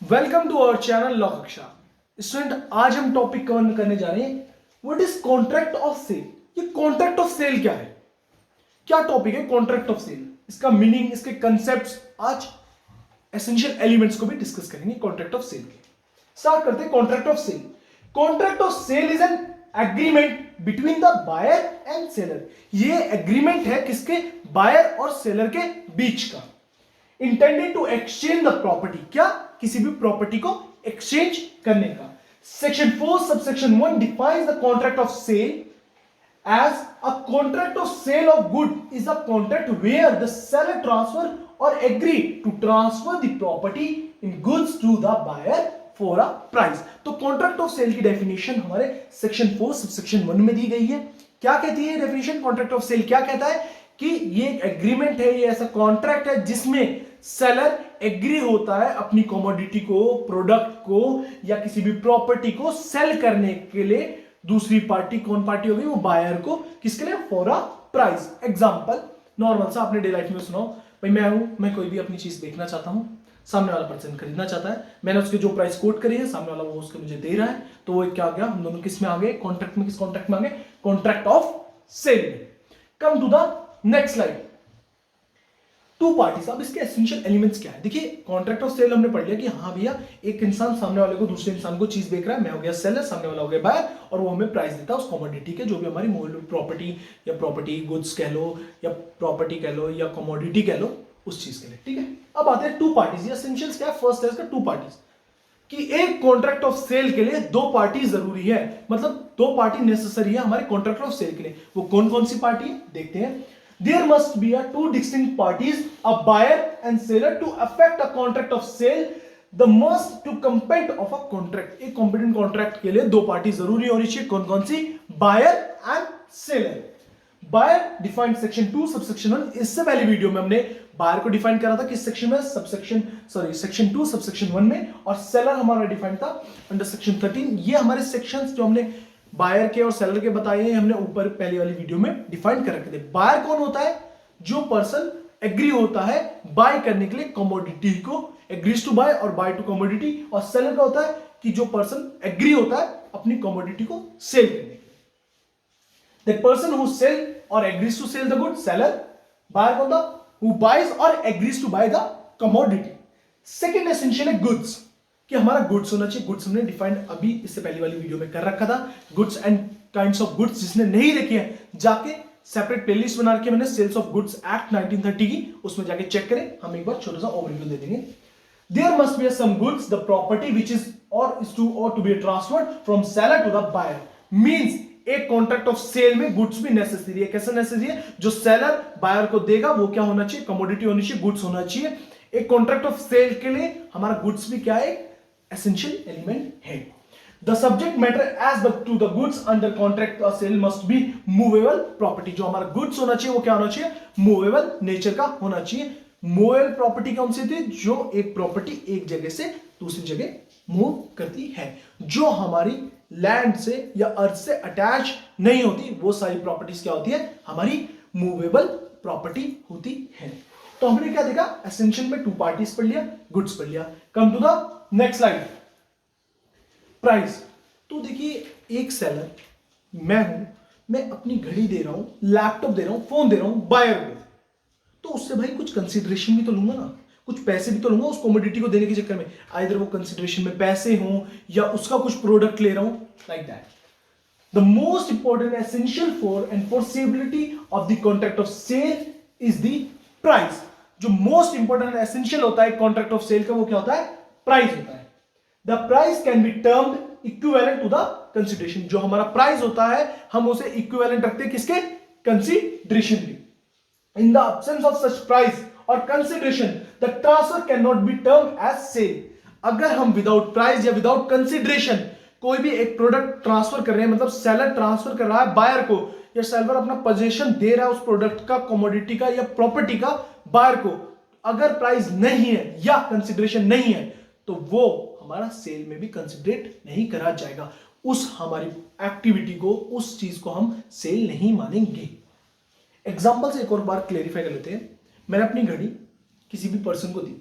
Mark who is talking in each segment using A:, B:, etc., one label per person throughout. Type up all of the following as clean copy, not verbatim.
A: Welcome to our channel law Kaksha. Student, आज हम topic cover करने जा रहे हैं what is contract of sale. ये कॉन्ट्रैक्ट ऑफ सेल क्या है, क्या टॉपिक है कॉन्ट्रैक्ट ऑफ सेल, इसका मीनिंग, इसके कंसेप्ट्स, आज एसेंशियल एलिमेंट्स को भी डिस्कस करेंगे कॉन्ट्रैक्ट ऑफ सेल के। स्टार्ट करते हैं contract of sale. Contract of sale is an agreement between the buyer and seller. ये एग्रीमेंट है किसके, बायर और सेलर के बीच का। Intended to exchange the property, क्या, किसी भी प्रॉपर्टी को एक्सचेंज करने का। Section 4 subsection 1 defines the contract of sale as a contract of sale of good is a contract where the seller transfer or agree to transfer the property in goods to the buyer for a price। तो contract of cell की definition हमारे section 4 subsection 1 में दी गई है। क्या कहती है definition, contract of sale क्या कहता है कि ये एक एग्रीमेंट है, ये ऐसा कॉन्ट्रैक्ट है जिसमें सेलर एग्री होता है अपनी कमोडिटी को, प्रोडक्ट को या किसी भी प्रॉपर्टी को सेल करने के लिए दूसरी पार्टी, कौन पार्टी होगी, वो बायर को, किसके लिए, for a price. Example normal सा आपने डे लाइफ में सुनाओ, भाई मैं कोई भी अपनी चीज बेचना चाहता हूं, सामने वाला पर्सन खरीदना चाहता है, मैंने उसकी जो प्राइस कोट करी है, सामने वाला वो उसके मुझे दे रहा है, तो वो क्या आ गया, हम दोनों किस में आ गए, कॉन्ट्रैक्ट में। किस कॉन्ट्रैक्ट में आ गए, कॉन्ट्रैक्ट ऑफ सेल में। Come to the next slide, two parties. अब इसके एसेंशियल एलिमेंट्स क्या है, देखिए कॉन्ट्रैक्ट ऑफ सेल हमने पढ़ लिया कि हाँ भैया, एक इंसान सामने वाले को, दूसरे इंसान को चीज बेच रहा है, मैं हो गया सेलर, सामने वाला हो गया बायर, और वो हमें प्राइस देता है उस कमोडिटी के, जो भी हमारी प्रॉपर्टी या प्रॉपर्टी गुड्स कह लो या प्रॉपर्टी कह लो या कमोडिटी कह लो, उस चीज के लिए। ठीक है, अब आते हैं टू पार्टीज। एसेंशियल्स क्या है, फर्स्ट है इसका टू पार्टीज, कि एक कॉन्ट्रैक्ट ऑफ सेल के लिए दो पार्टी जरूरी है, मतलब दो पार्टी नेसेसरी है हमारे कॉन्ट्रैक्ट ऑफ सेल के लिए। वो कौन कौन सी पार्टी है देखते हैं। There must be a two distinct parties, a buyer and seller, to affect a contract of sale. The must to compete of a contract. एक competent contract के लिए दो पार्टी जरूरी होनी चाहिए, कौन कौन सी, buyer and seller. Buyer defined section 2 subsection 1। इससे पहले वीडियो में हमने buyer को डिफाइन करा था किस सेक्शन में, सेक्शन 2 सबसेक्शन 1 में, और सेलर हमारा डिफाइन था अंडर सेक्शन 13। ये हमारे सेक्शंस जो हमने बायर के और सेलर के बताए हैं, हमने ऊपर पहली वाली वीडियो में डिफाइन कर रखे थे। बायर कौन होता है, जो पर्सन एग्री होता है बाय करने के लिए कमोडिटी को, एग्रीज टू बाय और बाय टू कमोडिटी। और सेलर का होता है कि जो पर्सन एग्री होता है अपनी कमोडिटी को सेल करने के लिए। द पर्सन हु सेल और agrees to sell the good, seller. Buyer कौन था, हु बाइज और agrees to buy the commodity. Second essential है गुड्स, कि हमारा गुड्स होना चाहिए। गुड्स हमने डिफाइंड अभी इससे पहली वाली वीडियो में कर रखा था, goods and kinds of goods. जिसने नहीं देखी है जाके सेपरेट प्लेलिस्ट बना के मैंने सेल्स ऑफ गुड्स एक्ट 1930 की, उसमें जाके चेक करें, हम एक बार छोटा सा ओवरव्यू दे देंगे। There must be some goods the property which is to be transferred from seller to the buyer. Means एक कॉन्ट्रैक्ट ऑफ सेल में गुड्स भी नेसेसरी है। कैसे नेसेसरी है, जो सेलर बायर को देगा वो क्या होना चाहिए, कमोडिटी होनी चाहिए, गुड्स होना चाहिए। एक कॉन्ट्रैक्ट ऑफ सेल के लिए हमारा गुड्स भी क्या है, एसेंशियल एलिमेंट है। The subject matter as to the goods under contract of sale must be movable property. जो हमारा गुड्स होना चाहिए वो क्या होना चाहिए, मूवेबल नेचर का होना चाहिए। मूवेबल प्रॉपर्टी कौन सी थी, जो एक प्रॉपर्टी एक जगह से दूसरी जगह मूव करती है, जो हमारी लैंड से या अर्थ से अटैच नहीं होती, वो सारी प्रॉपर्टीज क्या होती है, हमारी मूवेबल प्रॉपर्टी होती है। तो हमने क्या देखा, एसेंशियल में टू पार्टीज पढ़ लिया, गुड्स पढ़ लिया। Come to the next slide, price. तो देखिए एक सेलर मैं हूं, मैं अपनी घड़ी दे रहा हूं, लैपटॉप दे रहा हूं, फोन दे रहा हूं बायर को, तो उससे भाई कुछ कंसीडरेशन भी तो लूंगा ना, कुछ पैसे भी तो लूंगा उस कमोडिटी को देने के चक्कर में। आइदर वो कंसीडरेशन में पैसे हों या उसका कुछ प्रोडक्ट ले रहा हूं, like that. The most important essential for enforceability of the contract of sale is the price. जो मोस्ट इंपॉर्टेंट एसेंशियल होता है कॉन्ट्रैक्ट ऑफ सेल का, वो क्या होता है, प्राइस होता है। The price can be termed equivalent to the consideration. जो हमारा प्राइस होता है हम उसे इक्विवेलेंट रखते हैं किसके, कंसिडरेशन के। In the absence of such price और consideration the transfer can not be termed as sale. अगर हम विदाउट प्राइस या विदाउट कंसिडरेशन कोई भी एक प्रोडक्ट ट्रांसफर कर रहे हैं, मतलब सेलर ट्रांसफर कर रहा है बायर को, या सेलर अपना पोजीशन दे रहा है उस प्रोडक्ट का, कमोडिटी का या प्रॉपर्टी का बायर को, अगर प्राइस नहीं है या कंसिडरेशन नहीं है तो वो हमारा सेल में भी कंसिडरेट नहीं करा जाएगा। उस हमारी एक्टिविटी को, उस चीज को हम सेल नहीं मानेंगे। एग्जांपल से एक और बार क्लेरिफाई कर लेते हैं। मैंने अपनी घड़ी किसी भी पर्सन को दी,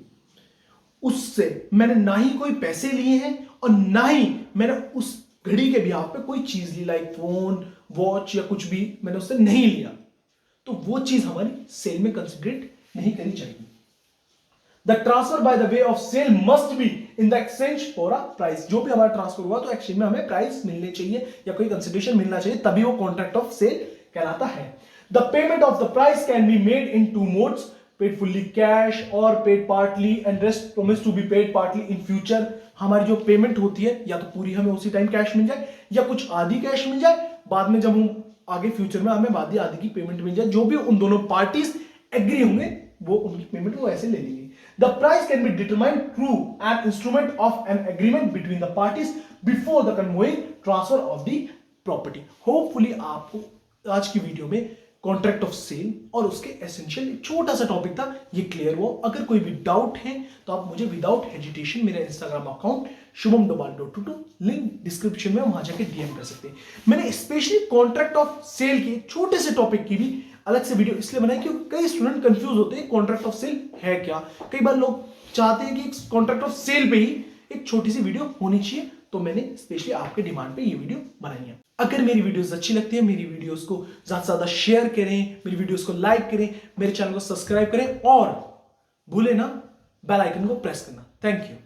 A: उससे मैंने ना ही कोई पैसे लिए हैं और ना ही मैंने उस घड़ी के बिहाफ पे कोई चीज ली, लाइक फोन, वॉच या कुछ भी मैंने उससे नहीं लिया, तो वो चीज हमारी सेल में कंसिडरेट नहीं करनी चाहिए। The transfer by the way of sale must be in the exchange for a price. जो भी हमारा ट्रांसफर हुआ तो एक्सचेंज में हमें प्राइस मिलने चाहिए या कोई कंसिडरेशन मिलना चाहिए, तभी वो कॉन्ट्रैक्ट ऑफ सेल कहलाता है। The payment of the price can be made in two modes, paid fully cash और paid partly and rest promise to be paid partly in future. हमारी जो पेमेंट होती है या तो पूरी हमें उसी टाइम कैश मिल जाए या कुछ आधी कैश मिल जाए, बाद में जब हम आगे फ्यूचर में हमें आधी की पेमेंट मिल जाए, जो भी उन दोनों पार्टीज एग्री होंगे वो उनकी पेमेंट वो ऐसे ले लेंगे। The price can be determined through an instrument of an agreement between the parties before the conveying transfer of the property. Hopefully आपको आज की वीडियो में कॉन्ट्रैक्ट ऑफ सेल और उसके एसेंशियल छोटा सा टॉपिक था, ये क्लियर हुआ। अगर कोई भी डाउट है तो आप मुझे विदाउट हेजिटेशन मेरा Instagram account shubhamdobal.22 link description में वहां जाके डीएम कर सकते हैं। मैंने स्पेशली कॉन्ट्रैक्ट ऑफ सेल के छोटे से टॉपिक की भी अलग से वीडियो इसलिए बनाई क्योंकि कई स्टूडेंट कंफ्यूज होते हैं कॉन्ट्रैक्ट ऑफ सेल है क्या। कई बार लोग चाहते हैं कि कॉन्ट्रैक्ट ऑफ सेल पे ही एक छोटी सी वीडियो होनी चाहिए, तो मैंने स्पेशली आपके डिमांड पे ये वीडियो बनाई है। अगर मेरी वीडियोस अच्छी लगती है, मेरी वीडियोस को ज्यादा से ज्यादा शेयर करें, मेरी वीडियोस को लाइक करें, मेरे चैनल को सब्सक्राइब करें और भूले ना बेल आइकन को प्रेस करना। Thank you.